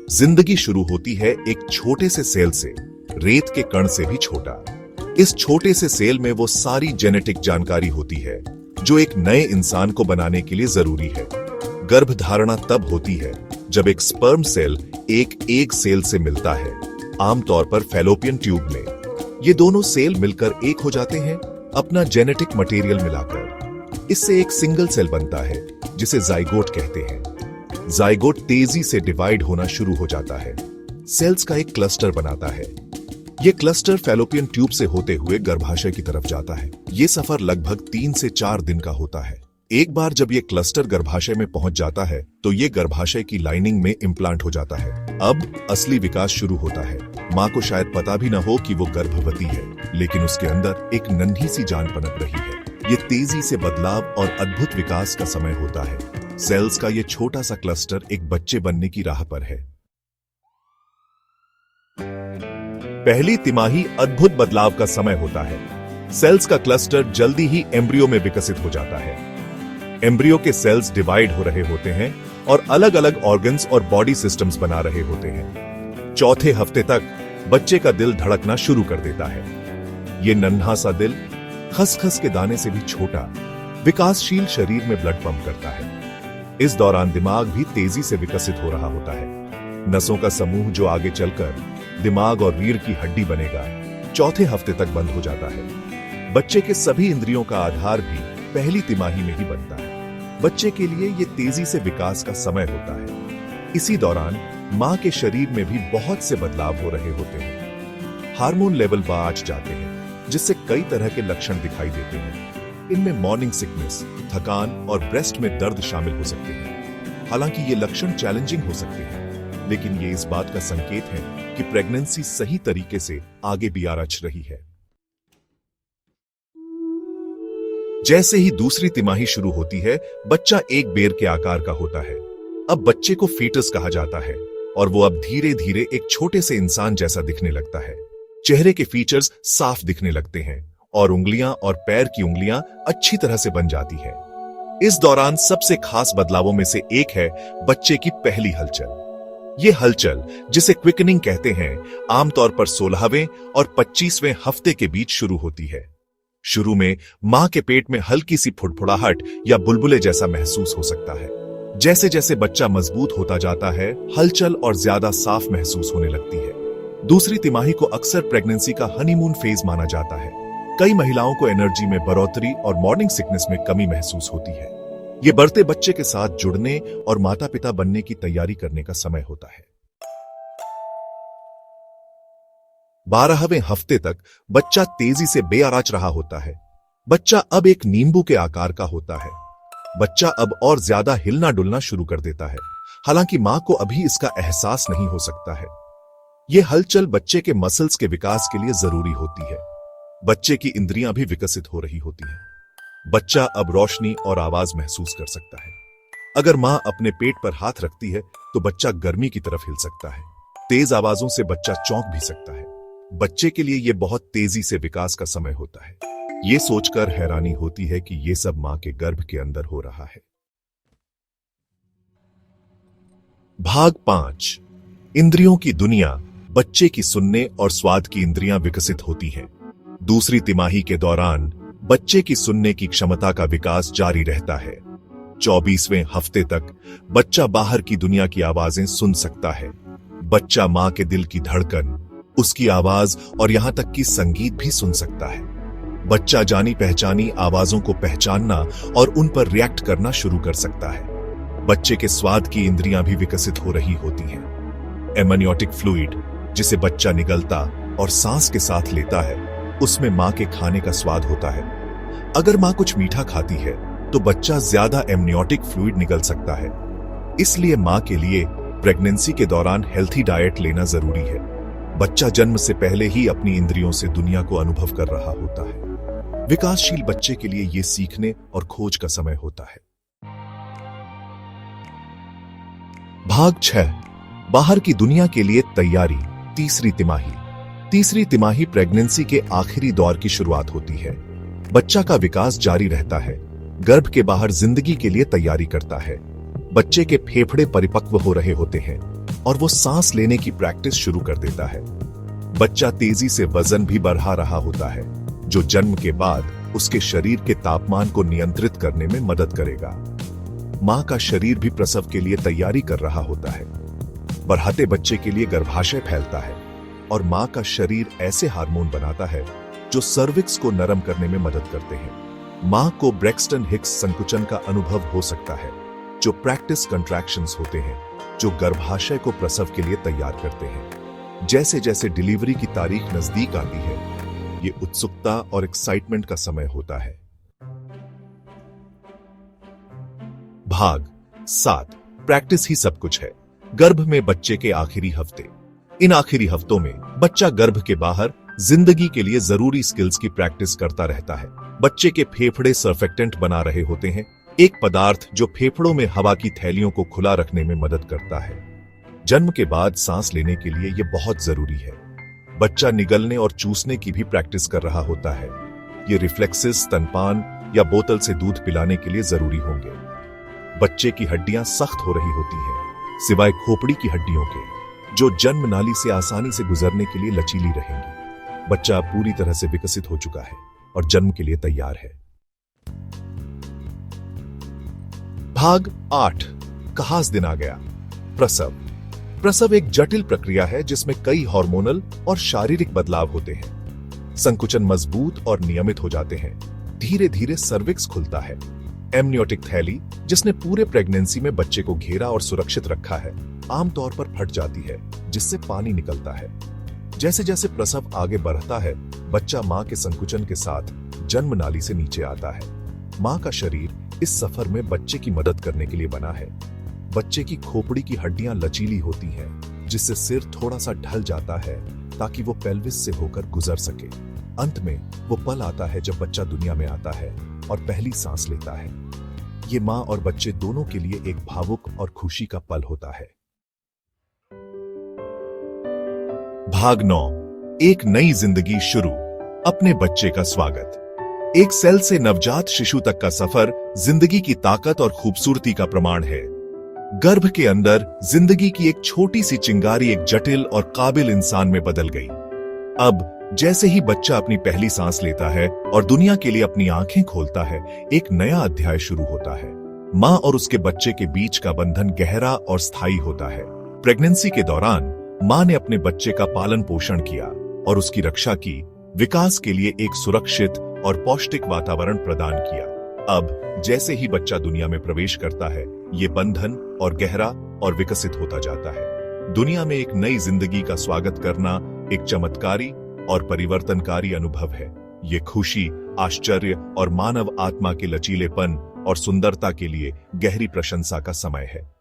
जिंदगी शुरू होती है एक छोटे से सेल से, रेत के कण से भी छोटा। इस छोटे से सेल में वो सारी जेनेटिक जानकारी होती है जो एक नए इंसान को बनाने के लिए जरूरी है। गर्भधारणा तब होती है जब एक स्पर्म सेल एक एग सेल से मिलता है, आमतौर पर फैलोपियन ट्यूब में। ये दोनों सेल मिलकर एक हो जाते हैं अपना जेनेटिक मटेरियल मिलाकर। इससे एक सिंगल सेल बनता है जिसे जाइगोट कहते हैं। जाइगोट तेजी से डिवाइड होना शुरू हो जाता है, सेल्स का एक क्लस्टर बनाता है। यह क्लस्टर फैलोपियन ट्यूब से होते हुए गर्भाशय की तरफ जाता है। यह सफर लगभग 3 से 4 दिन का होता है। एक बार जब यह क्लस्टर गर्भाशय में पहुंच जाता है तो यह गर्भाशय की लाइनिंग में इम्प्लांट हो जाता है। अब असली विकास शुरू होता है। मां को शायद पता भी न हो कि वो गर्भवती है, लेकिन उसके अंदर एक नन्ही सी जान पनप रही है। ये तेजी से बदलाव और अद्भुत विकास का समय होता है। सेल्स का ये छोटा सा क्लस्टर एक बच्चे बनने की राह पर है। पहली तिमाही अद्भुत बदलाव का समय होता है। सेल्स का क्लस्टर जल्दी ही एम्ब्रियो में विकसित हो जाता है। एम्ब्रियो के सेल्स डिवाइड हो रहे होते हैं और अलग अलग ऑर्गन्स और बॉडी सिस्टम्स बना रहे होते हैं। चौथे हफ्ते तक बच्चे का दिल धड़कना शुरू कर देता है। ये नन्हा सा दिल खसखस के दाने से भी छोटा, विकासशील शरीर में ब्लड पंप करता है। इस दौरान दिमाग भी तेजी से विकसित हो रहा होता है। नसों का समूह जो आगे चलकर दिमाग और रीढ़ की हड्डी बनेगा, चौथे हफ्ते तक बंद हो जाता है। बच्चे के सभी इंद्रियों का आधार भी पहली तिमाही में ही बनता है। बच्चे के लिए यह तेजी से विकास का समय होता है। इसी दौरान मां के शरीर में भी बहुत से बदलाव हो रहे होते हैं। हार्मोन लेवल बढ़ जाते हैं, जिससे कई तरह के लक्षण दिखाई देते हैं। इनमें मॉर्निंग सिकनेस, थकान और ब्रेस्ट में दर्द शामिल हो सकते हैं। हालांकि ये लक्षण चैलेंजिंग हो सकते हैं, लेकिन ये इस बात का संकेत है कि प्रेगनेंसी सही तरीके से आगे भी आरच रही है। जैसे ही दूसरी तिमाही शुरू होती है, बच्चा एक बेर के आकार का होता है। अब बच्चे को फीटस कहा जाता है और वो अब धीरे धीरे एक छोटे से इंसान जैसा दिखने लगता है। चेहरे के फीचर्स साफ दिखने लगते हैं और उंगलियां और पैर की उंगलियां अच्छी तरह से बन जाती है। इस दौरान सबसे खास बदलावों में से एक है बच्चे की पहली हलचल। ये हलचल, जिसे क्विकनिंग कहते हैं, आमतौर पर 16वें और 25वें हफ्ते के बीच शुरू होती है। शुरू में मां के पेट में हल्की सी फुड़फुड़ाहट या बुलबुले जैसा महसूस हो सकता है। जैसे जैसे बच्चा मजबूत होता जाता है, हलचल और ज्यादा साफ महसूस होने लगती है। दूसरी तिमाही को अक्सर प्रेगनेंसी का हनीमून फेज माना जाता है। कई महिलाओं को एनर्जी में बढ़ोतरी और मॉर्निंग सिकनेस में कमी महसूस होती है। यह बढ़ते बच्चे के साथ जुड़ने और माता पिता बनने की तैयारी करने का समय होता है। 12वें हफ्ते तक बच्चा तेजी से बेआराच रहा होता है। बच्चा अब एक नींबू के आकार का होता है। बच्चा अब और ज्यादा हिलना डुलना शुरू कर देता है, हालांकि मां को अभी इसका एहसास नहीं हो सकता है। यह हलचल बच्चे के मसल्स के विकास के लिए जरूरी होती है। बच्चे की इंद्रियां भी विकसित हो रही होती हैं। बच्चा अब रोशनी और आवाज महसूस कर सकता है। अगर मां अपने पेट पर हाथ रखती है तो बच्चा गर्मी की तरफ हिल सकता है। तेज आवाजों से बच्चा चौंक भी सकता है। बच्चे के लिए यह बहुत तेजी से विकास का समय होता है। यह सोचकर हैरानी होती है कि यह सब मां के गर्भ के अंदर हो रहा है। भाग 5। इंद्रियों की दुनिया। बच्चे की सुनने और स्वाद की इंद्रियां विकसित होती हैं। दूसरी तिमाही के दौरान बच्चे की सुनने की क्षमता का विकास जारी रहता है। 24वें हफ्ते तक बच्चा बाहर की दुनिया की आवाजें सुन सकता है। बच्चा मां के दिल की धड़कन, उसकी आवाज और यहां तक कि संगीत भी सुन सकता है। बच्चा जानी पहचानी आवाजों को पहचानना और उन पर रिएक्ट करना शुरू कर सकता है। बच्चे के स्वाद की इंद्रियां भी विकसित हो रही होती हैं। एमनियोटिक फ्लूइड, जिसे बच्चा निगलता और सांस के साथ लेता है, उसमें मां के खाने का स्वाद होता है। अगर मां कुछ मीठा खाती है तो बच्चा ज्यादा एमनियोटिक फ्लूइड निगल सकता है। इसलिए मां के लिए प्रेगनेंसी के दौरान हेल्थी डाइट लेना जरूरी है। बच्चा जन्म से पहले ही अपनी इंद्रियों से दुनिया को अनुभव कर रहा होता है। विकासशील बच्चे के लिए यह सीखने और खोज का समय होता है। भाग 6। बाहर की दुनिया के लिए तैयारी। तीसरी तिमाही। तीसरी तिमाही प्रेगनेंसी के आखिरी दौर की शुरुआत होती है। बच्चा का विकास जारी रहता है। गर्भ के बाहर जिंदगी के लिए तैयारी करता है। बच्चे के फेफड़े परिपक्व हो रहे होते हैं। और वो सांस लेने की प्रैक्टिस शुरू कर देता है। बच्चा तेजी से वजन भी बढ़ा रहा होता है, जो जन्म के बाद उसके शरीर के तापमान को नियंत्रित करने में मदद करेगा। मां का शरीर भी प्रसव के लिए तैयारी कर रहा होता है। बढ़ाते बच्चे के लिए गर्भाशय फैलता है और मां का शरीर ऐसे हार्मोन बनाता है जो सर्विक्स को नरम करने में मदद करते हैं। मां को ब्रेक्सटन हिक्स संकुचन का अनुभव हो सकता है, जो प्रैक्टिस कंट्रैक्शंस होते हैं जो गर्भाशय को प्रसव के लिए तैयार करते हैं। जैसे जैसे डिलीवरी की तारीख नजदीक आती है, ये उत्सुकता और एक्साइटमेंट का समय होता है। भाग 7 प्रैक्टिस ही सब कुछ है। गर्भ में बच्चे के आखिरी हफ्ते। इन आखिरी हफ्तों में बच्चा गर्भ के बाहर जिंदगी के लिए जरूरी स्किल्स की प्रैक्टिस करता रहता है। बच्चे के फेफड़े सर्फेक्टेंट बना रहे होते हैं, एक पदार्थ जो फेफड़ों में हवा की थैलियों को खुला रखने में मदद करता है। जन्म के बाद सांस लेने के लिए यह बहुत जरूरी है। बच्चा निगलने और चूसने की भी प्रैक्टिस कर रहा होता है। ये रिफ्लेक्सेस स्तनपान या बोतल से दूध पिलाने के लिए जरूरी होंगे। बच्चे की हड्डियां सख्त हो रही होती हैं, सिवाय खोपड़ी की हड्डियों के, जो जन्म नाली से आसानी से गुजरने के लिए लचीली रहेंगी। बच्चा पूरी तरह से विकसित हो चुका है और जन्म के लिए तैयार है। भाग 8 खास दिन आ गया। प्रसव। प्रसव एक जटिल प्रक्रिया है जिसमें कई हार्मोनल और शारीरिक बदलाव होते हैं। संकुचन मजबूत और नियमित हो जाते हैं। धीरे धीरे सर्विक्स खुलता है। एमनियोटिक थैली, जिसने पूरे प्रेगनेंसी में बच्चे को घेरा और सुरक्षित रखा है, आमतौर पर फट जाती है, जिससे पानी निकलता है। जैसे जैसे प्रसव आगे बढ़ता है, बच्चा मां के संकुचन के साथ जन्म नाली से नीचे आता है। मां का शरीर इस सफर में बच्चे की मदद करने के लिए बना है। बच्चे की खोपड़ी की हड्डियां लचीली होती हैं, जिससे सिर थोड़ा सा ढल जाता है ताकि वो पेल्विस से होकर गुजर सके। अंत में वो पल आता है जब बच्चा दुनिया में आता है और पहली सांस लेता है। ये मां और बच्चे दोनों के लिए एक भावुक और खुशी का पल होता है। भाग 9 एक नई जिंदगी शुरू। अपने बच्चे का स्वागत। एक सेल से नवजात शिशु तक का सफर जिंदगी की ताकत और खूबसूरती का प्रमाण है। गर्भ के अंदर जिंदगी की एक छोटी सी चिंगारी एक जटिल और काबिल इंसान में बदल गई। अब जैसे ही बच्चा अपनी पहली सांस लेता है और दुनिया के लिए अपनी आंखें खोलता है, एक नया अध्याय शुरू होता है। मां और उसके बच्चे के बीच का बंधन गहरा और स्थायी होता है। प्रेगनेंसी के दौरान मां ने अपने बच्चे का पालन पोषण किया और उसकी रक्षा की, विकास के लिए एक सुरक्षित और पौष्टिक वातावरण प्रदान किया। अब जैसे ही बच्चा दुनिया में प्रवेश करता है, ये बंधन और गहरा और विकसित होता जाता है। दुनिया में एक नई जिंदगी का स्वागत करना एक चमत्कारी और परिवर्तनकारी अनुभव है। ये खुशी, आश्चर्य और मानव आत्मा के लचीलेपन और सुंदरता के लिए गहरी प्रशंसा का समय है।